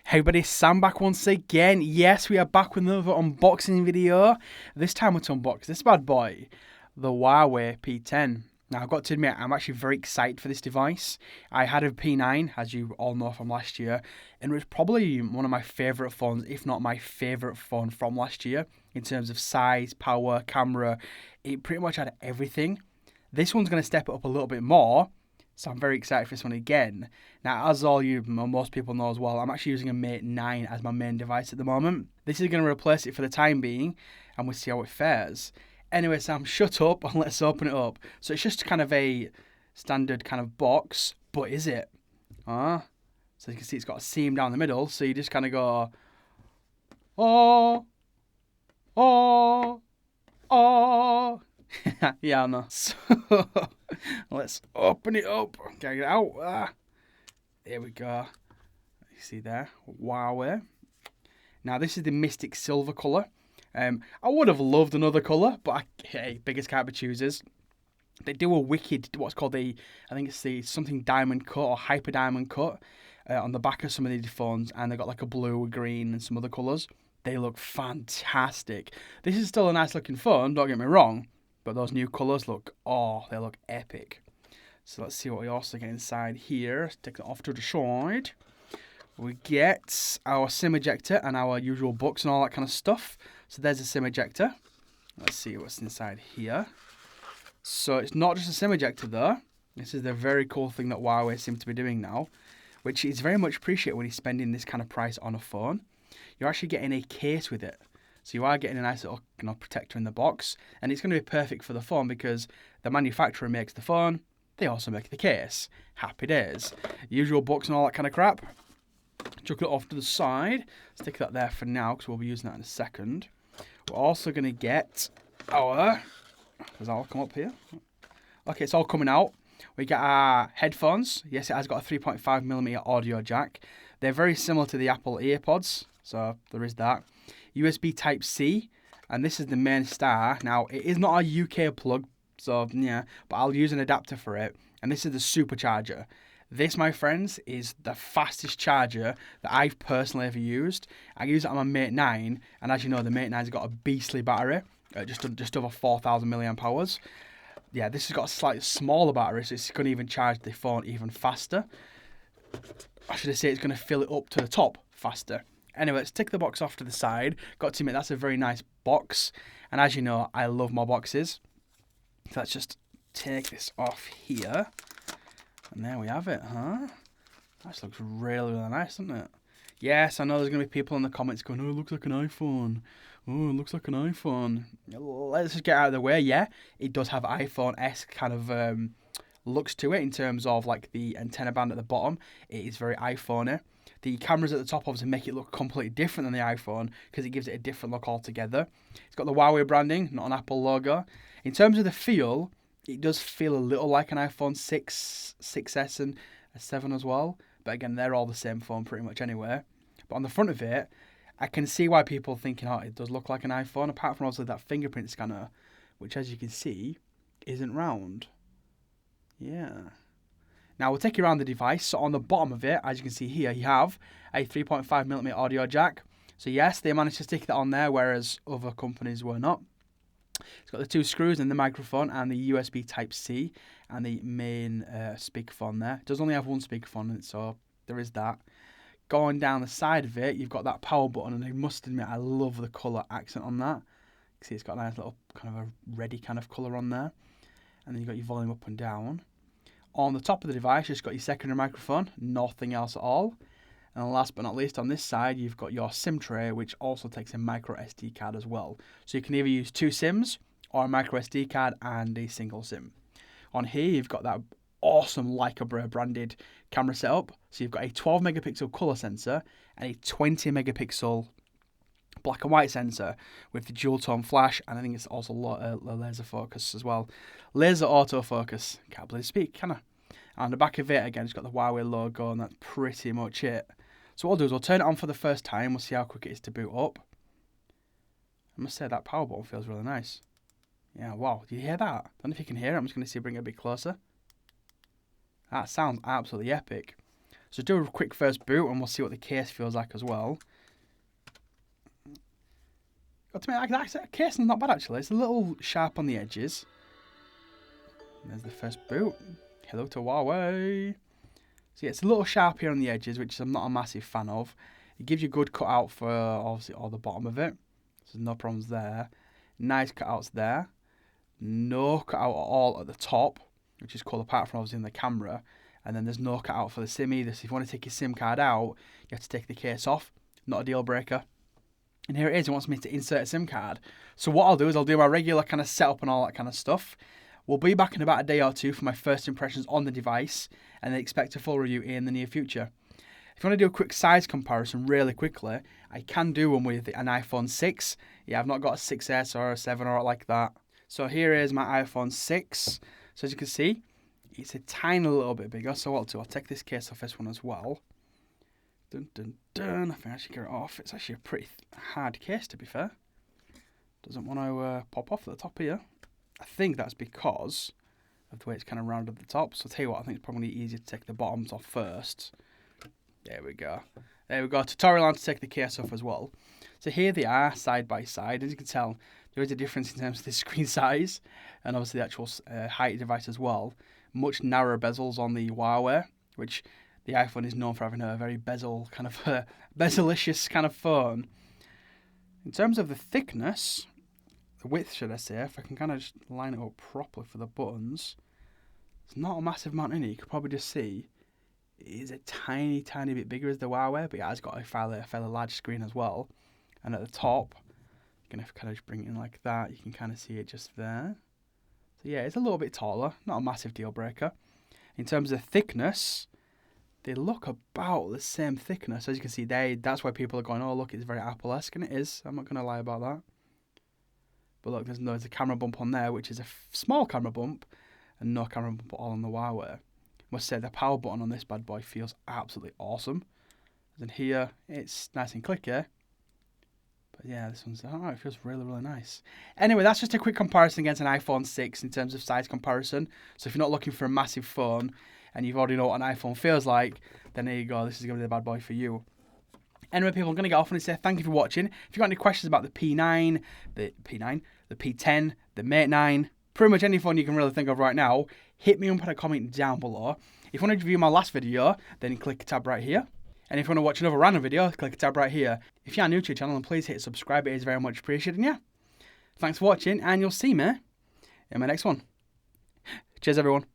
Hey everybody, Sam back once again. Yes, we are back with another unboxing video. This time we're to unbox this bad boy, the Huawei P10. Now I've got to admit, I'm actually very excited for this device. I had a P9, as you all know from last year, and it was probably one of my favourite phones, if not my favourite phone from last year, in terms of size, power, camera. It pretty much had everything. This one's going to step it up a little bit more. So I'm very excited for this one again. Now, as most people know as well, I'm actually using a Mate 9 as my main device at the moment. This is going to replace it for the time being, and we'll see how it fares. Anyway, Sam, shut up and let's open it up. So it's just kind of a standard kind of box, but is it? So you can see it's got a seam down the middle, so you just kind of go, oh, oh, oh. Yeah, I know. So let's open it up. Get it out. There we go. You see there, Huawei. Now this is the Mystic Silver colour. I would have loved another colour, but hey, biggest can't be choosers. They do a wicked, what's called I think it's the something diamond cut or hyper diamond cut on the back of some of these phones, and they got like a blue, a green, and some other colours. They look fantastic. This is still a nice looking phone, don't get me wrong. But those new colours they look epic. So let's see what we also get inside here. Let's take it off to the side. We get our SIM ejector and our usual books and all that kind of stuff. So there's a SIM ejector. Let's see what's inside here. So it's not just a SIM ejector though. This is the very cool thing that Huawei seem to be doing now, which is very much appreciated when you're spending this kind of price on a phone. You're actually getting a case with it. So you are getting a nice little protector in the box, and it's going to be perfect for the phone because the manufacturer makes the phone, they also make the case. Happy days. Usual books and all that kind of crap. Chuck it off to the side. Stick that there for now because we'll be using that in a second. We're also going to get our... Does that all come up here? Okay, it's all coming out. We get our headphones. Yes, it has got a 3.5mm audio jack. They're very similar to the Apple EarPods, so there is that. USB Type-C, and this is the main star. Now, it is not a UK plug, so yeah, but I'll use an adapter for it, and this is the supercharger. This, my friends, is the fastest charger that I've personally ever used. I use it on my Mate 9, and as you know, the Mate 9's got a beastly battery, just over 4,000 milliamp hours. Yeah, this has got a slightly smaller battery, so it's going to even charge the phone even faster. I should say it's going to fill it up to the top faster. Anyway, let's take the box off to the side. Got to admit, that's a very nice box. And as you know, I love my boxes. So let's just take this off here. And there we have it, huh? That looks really, really nice, doesn't it? Yes, I know there's going to be people in the comments going, oh, it looks like an iPhone. Oh, it looks like an iPhone. Let's just get out of the way. Yeah, it does have iPhone-esque kind of looks to it in terms of like the antenna band at the bottom. It is very iPhone-y. The cameras at the top obviously make it look completely different than the iPhone because it gives it a different look altogether. It's got the Huawei branding, not an Apple logo. In terms of the feel, it does feel a little like an iPhone 6, 6S and a 7 as well. But again, they're all the same phone pretty much anyway. But on the front of it, I can see why people are thinking, oh, it does look like an iPhone, apart from obviously that fingerprint scanner, which as you can see, isn't round. Yeah. Now we'll take you around the device. So on the bottom of it, as you can see here, you have a 3.5mm audio jack. So yes, they managed to stick that on there, whereas other companies were not. It's got the two screws and the microphone and the USB Type-C and the main speakerphone there. It does only have one speakerphone in it, so there is that. Going down the side of it, you've got that power button, and I must admit, I love the colour accent on that. You can see it's got a nice little kind of a reddy kind of colour on there. And then you've got your volume up and down. On the top of the device, you've got your secondary microphone, nothing else at all. And last but not least, on this side, you've got your SIM tray, which also takes a micro SD card as well. So you can either use two SIMs or a micro SD card and a single SIM. On here, you've got that awesome Leica branded camera setup. So you've got a 12 megapixel color sensor and a 20 megapixel black and white sensor with the dual tone flash, and I think it's also laser focus as well. Laser autofocus. Can't believe speak, can I? And on the back of it, again, it's got the Huawei logo, and that's pretty much it. So what we'll do is we'll turn it on for the first time. We'll see how quick it is to boot up. I must say that power button feels really nice. Yeah, wow. Do you hear that? I don't know if you can hear it. I'm just going to bring it a bit closer. That sounds absolutely epic. So do a quick first boot and we'll see what the case feels like as well. Got to admit, that case is not bad actually. It's a little sharp on the edges. There's the first boot. Hello to Huawei. So yeah, it's a little sharp here on the edges, which I'm not a massive fan of. It gives you a good cutout for obviously all the bottom of it. So there's no problems there. Nice cutouts there. No cutout at all at the top, which is cool apart from obviously in the camera. And then there's no cutout for the SIM either. So if you want to take your SIM card out, you have to take the case off. Not a deal breaker. And here it is. It wants me to insert a SIM card. So what I'll do is I'll do my regular kind of setup and all that kind of stuff. We'll be back in about a day or two for my first impressions on the device, and then expect a full review in the near future. If you want to do a quick size comparison really quickly, I can do one with an iPhone 6. Yeah, I've not got a 6S or a 7 or like that. So here is my iPhone 6. So as you can see, it's a tiny little bit bigger. So what I'll do, I'll take this case off this one as well. Dun, dun, dun. I think I should get it off. It's actually a pretty hard case, to be fair. Doesn't want to pop off at the top here. I think that's because of the way it's kind of rounded at the top. So I'll tell you what, I think it's probably easier to take the bottoms off first. There we go. There we go. Tutorial on to take the case off as well. So here they are, side by side. As you can tell, there is a difference in terms of the screen size and obviously the actual height of the device as well. Much narrower bezels on the Huawei, which the iPhone is known for having a very bezel kind of bezel-licious kind of phone. In terms of the thickness, the width should I say, if I can kind of just line it up properly for the buttons, there's not a massive amount in it. You could probably just see it is a tiny bit bigger as the Huawei, but it has got a fairly large screen as well. And at the top, you can kind of just bring it in like that. You can kind of see it just there. So yeah, it's a little bit taller, not a massive deal breaker. In terms of thickness, they look about the same thickness. As you can see, that's why people are going, oh look, it's very Apple-esque, and it is. I'm not going to lie about that. But look, there's a camera bump on there, which is a small camera bump, and no camera bump at all on the Huawei. I must say, the power button on this bad boy feels absolutely awesome. And here, it's nice and clicky. But yeah, this one's, oh, it feels really nice. Anyway, that's just a quick comparison against an iPhone 6 in terms of size comparison. So if you're not looking for a massive phone, and you've already know what an iPhone feels like, then there you go, this is going to be the bad boy for you. Anyway, people, I'm going to get off and say thank you for watching. If you've got any questions about the P9, the P10, the Mate 9, pretty much any phone you can really think of right now, hit me up in a comment down below. If you want to review my last video, then click a tab right here. And if you want to watch another random video, click a tab right here. If you are new to the channel, then please hit subscribe. It is very much appreciated. And yeah, thanks for watching, and you'll see me in my next one. Cheers, everyone.